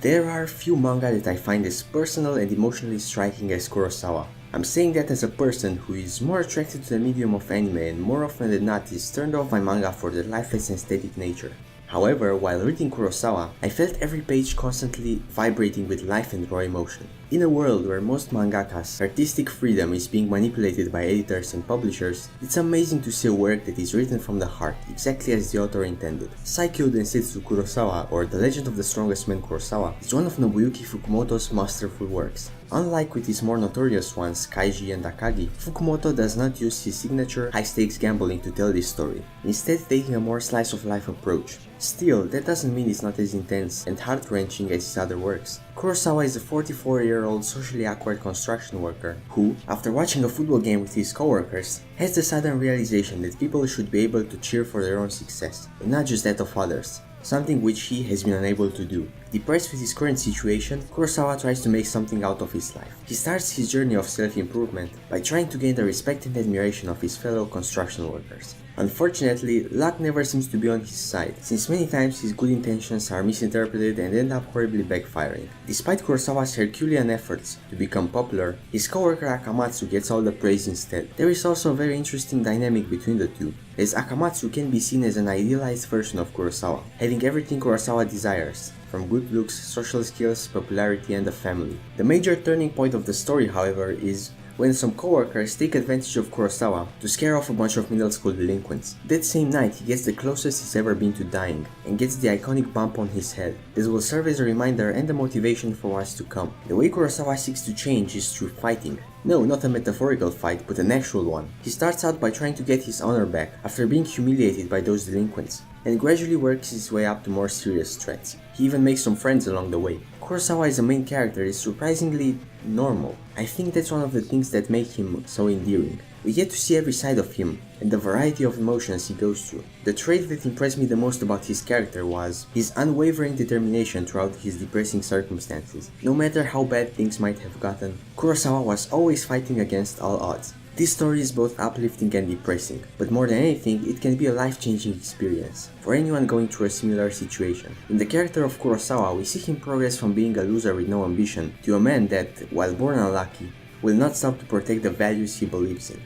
There are few manga that I find as personal and emotionally striking as Kurosawa. I'm saying that as a person who is more attracted to the medium of anime and more often than not is turned off by manga for their lifeless and static nature. However, while reading Kurosawa, I felt every page constantly vibrating with life and raw emotion. In a world where most mangakas' artistic freedom is being manipulated by editors and publishers, it's amazing to see a work that is written from the heart, exactly as the author intended. Saikyou Densetsu Kurosawa, or The Legend of the Strongest Man Kurosawa, is one of Nobuyuki Fukumoto's masterful works. Unlike with his more notorious ones, Kaiji and Akagi, Fukumoto does not use his signature high-stakes gambling to tell this story, instead taking a more slice-of-life approach. Still, that doesn't mean it's not as intense and heart-wrenching as his other works. Kurosawa is a 44-year-old socially awkward construction worker who, after watching a football game with his coworkers, has the sudden realization that people should be able to cheer for their own success, and not just that of others, something which he has been unable to do. Depressed with his current situation, Kurosawa tries to make something out of his life. He starts his journey of self-improvement by trying to gain the respect and admiration of his fellow construction workers. Unfortunately, luck never seems to be on his side, since many times his good intentions are misinterpreted and end up horribly backfiring. Despite Kurosawa's Herculean efforts to become popular, his coworker Akamatsu gets all the praise instead. There is also a very interesting dynamic between the two, as Akamatsu can be seen as an idealized version of Kurosawa, having everything Kurosawa desires, from good looks, social skills, popularity, and a family. The major turning point of the story, however, is when some coworkers take advantage of Kurosawa to scare off a bunch of middle school delinquents. That same night, he gets the closest he's ever been to dying, and gets the iconic bump on his head. This will serve as a reminder and a motivation for what's to come. The way Kurosawa seeks to change is through fighting. No, not a metaphorical fight, but an actual one. He starts out by trying to get his honor back after being humiliated by those delinquents, and gradually works his way up to more serious threats. He even makes some friends along the way. Kurosawa as a main character is surprisingly normal. I think that's one of the things that make him so endearing. We get to see every side of him, and the variety of emotions he goes through. The trait that impressed me the most about his character was his unwavering determination throughout his depressing circumstances. No matter how bad things might have gotten, Kurosawa was always fighting against all odds. This story is both uplifting and depressing, but more than anything, it can be a life-changing experience for anyone going through a similar situation. In the character of Kurosawa, we see him progress from being a loser with no ambition to a man that, while born unlucky, will not stop to protect the values he believes in.